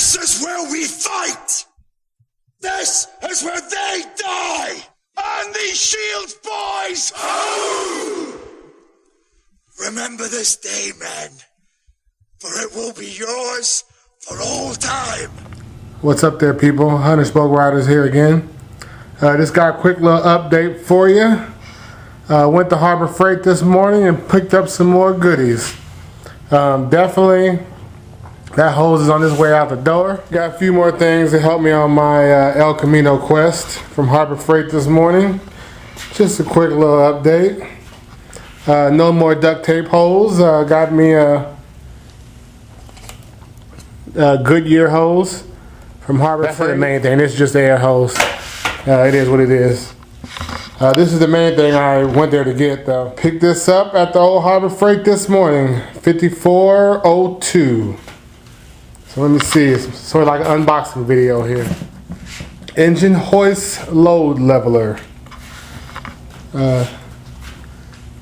This is where we fight! This is where they die! And these shields, boys! Remember this day, men, for it will be yours for all time. What's up there, people? Hunter Spoke Riders here again. Just got a quick little update for you. Went to Harbor Freight this morning and picked up some more goodies. Definitely, that hose is on its way out the door. Got a few more things to help me on my ElCamino quest from Harbor Freight this morning. Just a quick little update. No more duct tape hose. Got me a Goodyear hose from Harbor Freight. That's the main thing. It's just the air hose. It is what it is. This is the main thing I went there to get, though. Picked this up at the old Harbor Freight this morning. 5402. So let me see. It's sort of like an unboxing video here. Engine hoist load leveler.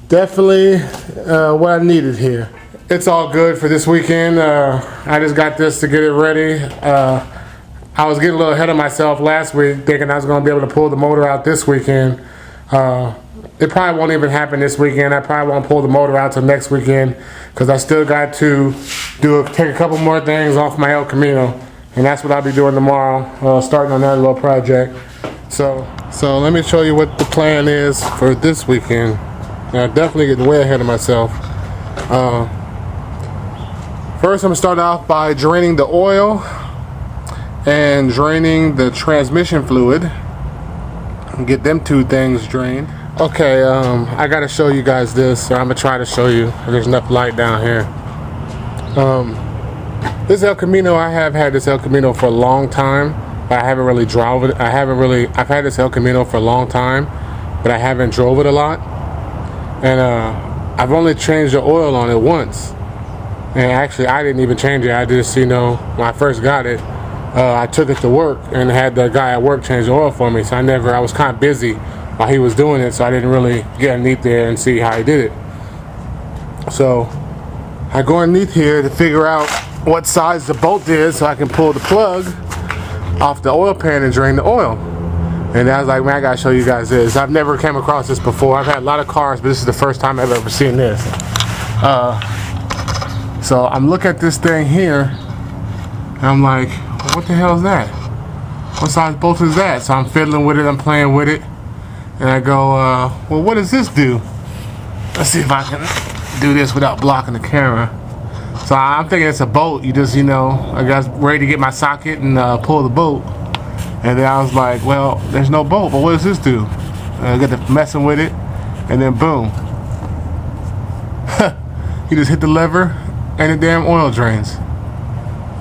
Definitely what I needed here. It's all good for this weekend. I just got this to get it ready. I was getting a little ahead of myself last week, thinking I was going to be able to pull the motor out this weekend. It probably won't even happen this weekend. I probably won't pull the motor out till next weekend because I still got to take a couple more things off my ElCamino, and that's what I'll be doing tomorrow, starting on that little project. So let me show you what the plan is for this weekend. Definitely getting way ahead of myself. First, I'm gonna start off by draining the oil and draining the transmission fluid. Get them two things drained. Okay, I gotta show you guys this, or I'm gonna try to show you. There's enough light down here. This ElCamino, I have had this ElCamino for a long time, but I haven't really drove it. I've had this ElCamino for a long time, but I haven't drove it a lot. And I've only changed the oil on it once. And actually, I didn't even change it. I just, when I first got it, I took it to work and had the guy at work change the oil for me. So I was kind of busy while he was doing it, so I didn't really get underneath there and see how he did it. So I go underneath here to figure out what size the bolt is so I can pull the plug off the oil pan and drain the oil. And I was like, man, I gotta show you guys this. I've never came across this before. I've had a lot of cars, but this is the first time I've ever seen this. So I'm looking at this thing here, and I'm like, what the hell is that? What size bolt is that? So I'm fiddling with it, I'm playing with it, and I go, well, what does this do? Let's see if I can do this without blocking the camera. So I'm thinking it's a bolt. You just, I got ready to get my socket and pull the bolt. And then I was like, well, there's no bolt, but what does this do? I got to messing with it, and then boom. You just hit the lever, and the damn oil drains.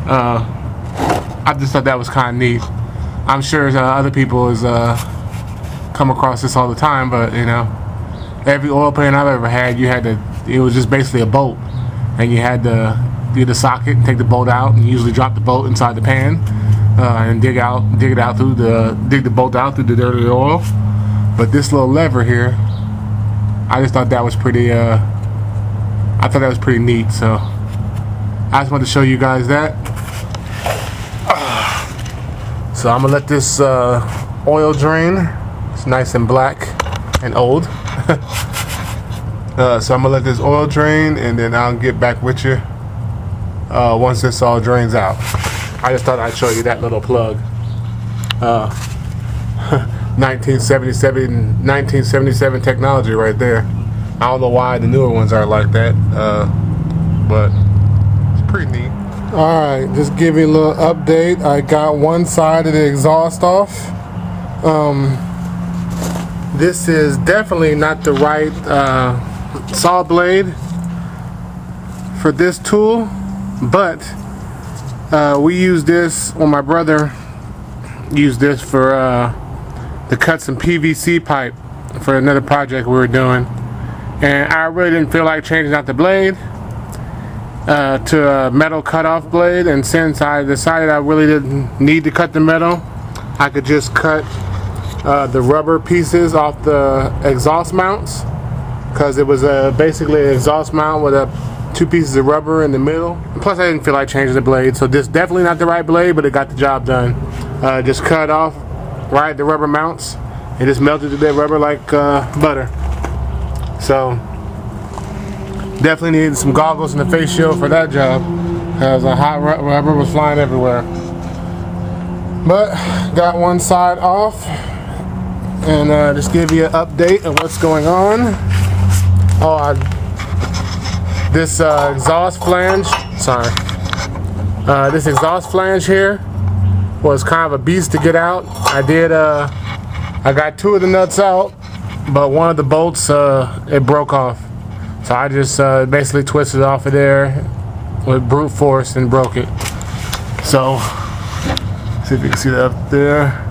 I just thought that was kind of neat. I'm sure other people has come across this all the time, but every oil pan I've ever had, it was just basically a bolt, and you had to do the socket and take the bolt out, and usually drop the bolt inside the pan. And dig the bolt out through the dirty oil. But this little lever here, I just thought that was pretty. I thought that was pretty neat. So I just wanted to show you guys that. So I'm gonna let this oil drain. It's nice and black and old. So I'm gonna let this oil drain, and then I'll get back with you once this all drains out. I just thought I'd show you that little plug. 1977 technology right there. I don't know why the newer ones are like that, but it's pretty neat. Alright, just give you a little update. I got one side of the exhaust off. This is definitely not the right saw blade for this tool, but we used this, my brother used this to cut some PVC pipe for another project we were doing, and I really didn't feel like changing out the blade to a metal cutoff blade, and since I decided I really didn't need to cut the metal, I could just cut the rubber pieces off the exhaust mounts, because it was basically an exhaust mount with a 2 pieces of rubber in the middle. And plus I didn't feel like changing the blade, so this definitely not the right blade, but it got the job done. Just cut off right at the rubber mounts. It just melted the rubber like butter. So definitely needed some goggles and a face shield for that job, because the hot rubber was flying everywhere. But got one side off, and just give you an update of what's going on. This exhaust flange, this exhaust flange here was kind of a beast to get out. I got 2 of the nuts out, but one of the bolts it broke off. So I just basically twisted it off of there with brute force and broke it. So see if you can see that up there.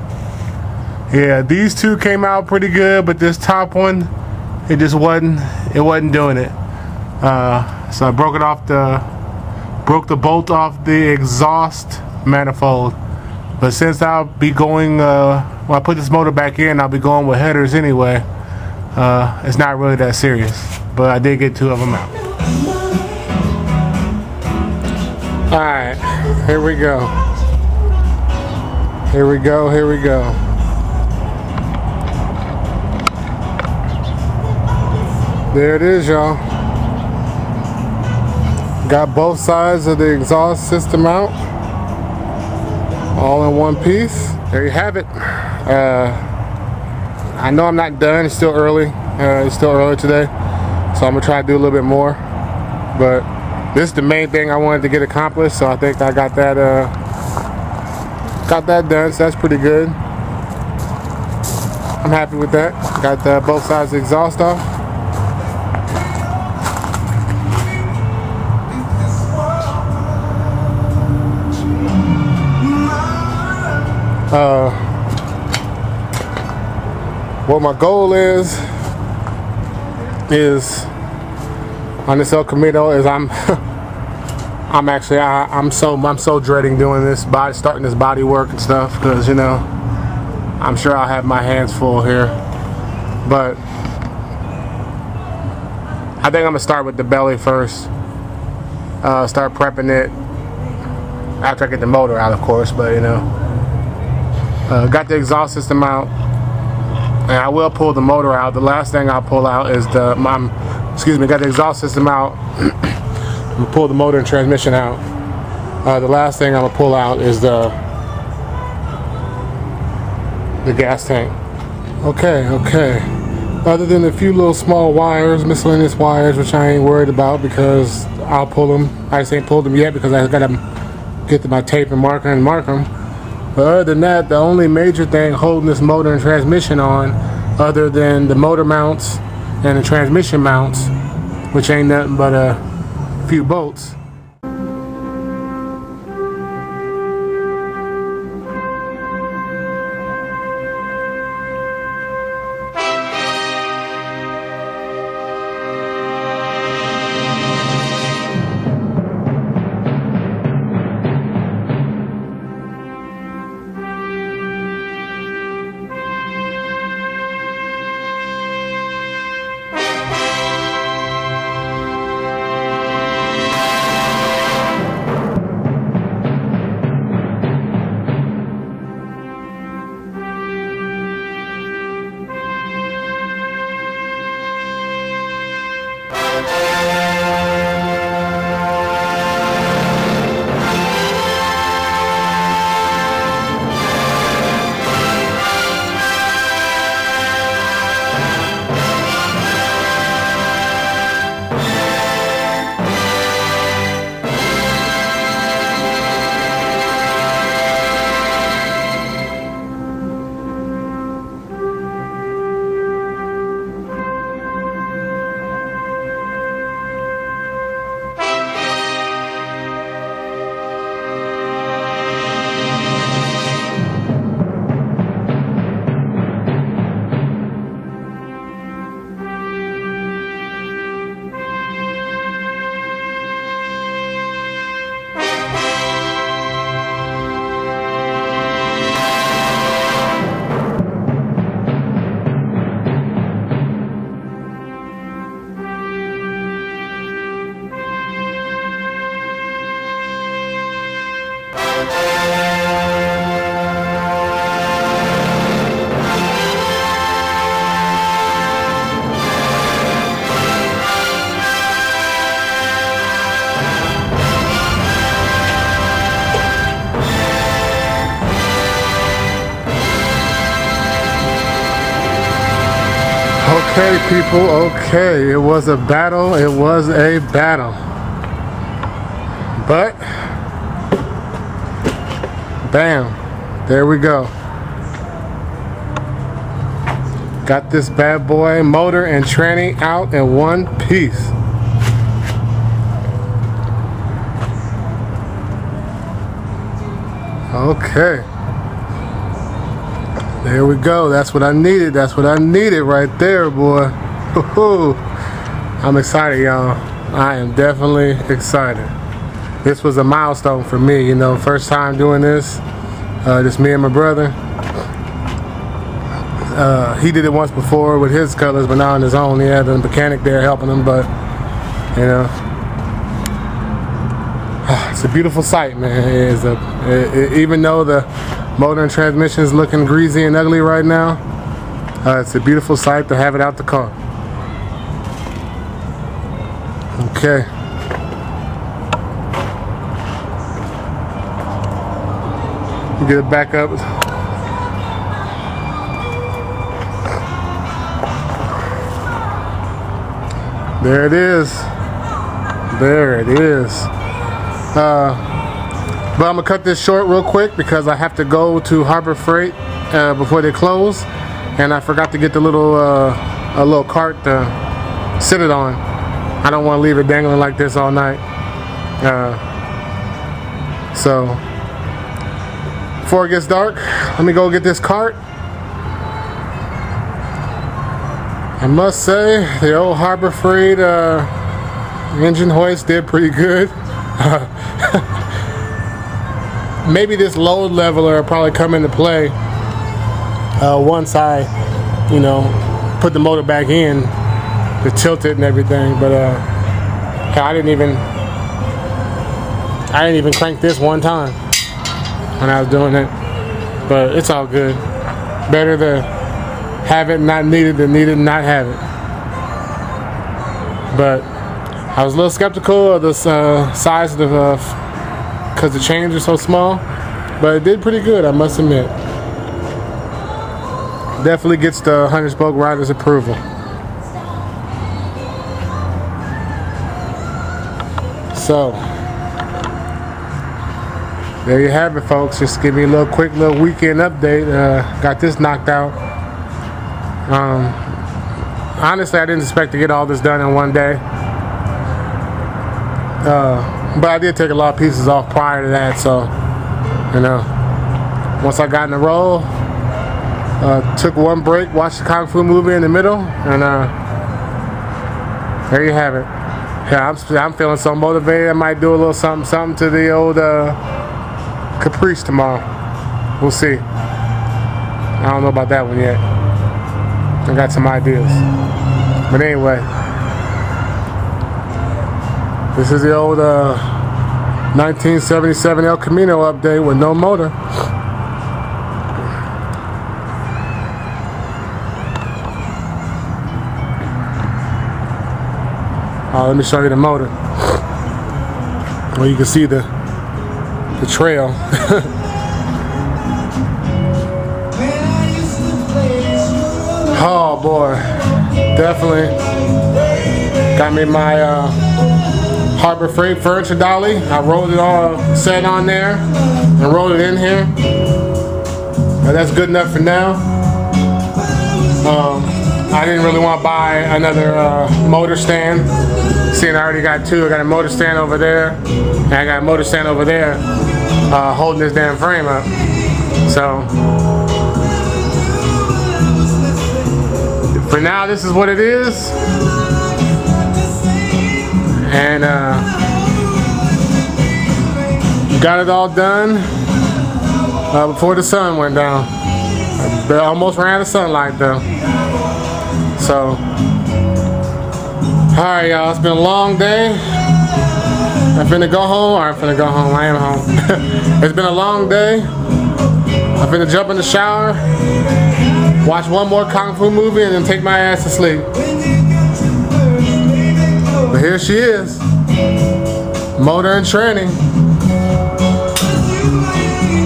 Yeah, these 2 came out pretty good, but this top one, it just wasn't doing it. So I broke the bolt off the exhaust manifold. But since I'll be going, when I put this motor back in, I'll be going with headers anyway. It's not really that serious, but I did get 2 of them out. Alright, here we go. Here we go, here we go. There it is, y'all. Got both sides of the exhaust system out, all in one piece. There you have it. I know I'm not done. It's still early. It's still early today, so I'm gonna try to do a little bit more. But this is the main thing I wanted to get accomplished, so I think I got that done. So that's pretty good. I'm happy with that. Got both sides of the exhaust off. What my goal is on this ElCamino is I'm so dreading doing this starting this body work and stuff, because you know I'm sure I'll have my hands full here. But I think I'm gonna start with the belly first. Start prepping it after I get the motor out, of course. But you know, got the exhaust system out, and I will pull the motor out. The last thing I'll pull out is got the exhaust system out. I'm gonna pull the motor and transmission out. The last thing I'm gonna pull out is the gas tank. Okay. Other than a few little small wires, miscellaneous wires, which I ain't worried about because I'll pull them. I just ain't pulled them yet because I gotta get to my tape and mark them. But other than that, the only major thing holding this motor and transmission on, other than the motor mounts and the transmission mounts, which ain't nothing but a few bolts. Okay, people, okay. It was a battle. It was a battle. But, bam. There we go. Got this bad boy motor and tranny out in one piece. Okay. There we go. That's what I needed. That's what I needed right there, boy. I'm excited, y'all. I am definitely excited. This was a milestone for me, you know, first time doing this. Just me and my brother. He did it once before with his colors, but now on his own. He had the mechanic there helping him, but, you know. It's a beautiful sight, man. It is even though the motor and transmission is looking greasy and ugly right now, it's a beautiful sight to have it out the car. Okay. Get it back up. There it is. There it is. But I'm gonna cut this short real quick because I have to go to Harbor Freight before they close, and I forgot to get the little a little cart to sit it on. I don't want to leave it dangling like this all night. So before it gets dark, let me go get this cart. I must say the old Harbor Freight engine hoist did pretty good. Maybe this load leveler will probably come into play once I, you know, put the motor back in to tilt it and everything. But I didn't even crank this one time when I was doing it. But it's all good. Better to have it not needed than need it and not have it. But I was a little skeptical of the size of the because the chains are so small, but it did pretty good, I must admit. Definitely gets the 100 spoke rider's approval. So there you have it, folks. Just give me a little quick little weekend update. Got this knocked out. Honestly, I didn't expect to get all this done in one day. But I did take a lot of pieces off prior to that, so, you know, once I got in the roll, took one break, watched the Kung Fu movie in the middle, and there you have it. Yeah, I'm feeling so motivated. I might do a little something to the old Caprice tomorrow. We'll see. I don't know about that one yet. I got some ideas. But anyway. This is the old 1977 ElCamino update with no motor. Let me show you the motor. Well, you can see the trail. Oh boy, definitely got me my Harbor Freight furniture dolly. I rolled it all set on there and rolled it in here. That's good enough for now. I didn't really want to buy another motor stand. Seeing I already got two. I got a motor stand over there, and I got a motor stand over there holding this damn frame up. So for now, this is what it is. And got it all done before the sun went down. I almost ran out of sunlight though. So, alright y'all, it's been a long day. I'm finna go home, or I'm finna go home, I am home. It's been a long day. I'm finna jump in the shower, watch one more Kung Fu movie, and then take my ass to sleep. But here she is, motor and tranny,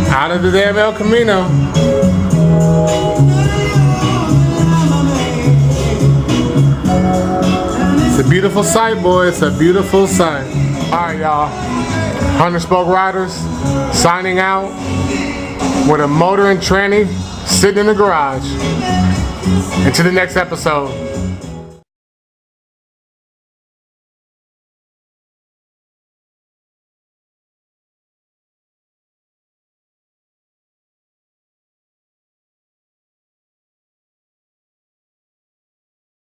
out of the damn ElCamino. It's a beautiful sight, boy. It's a beautiful sight. Alright, y'all. 100 Spoke Riders signing out with a motor and tranny sitting in the garage. Until the next episode.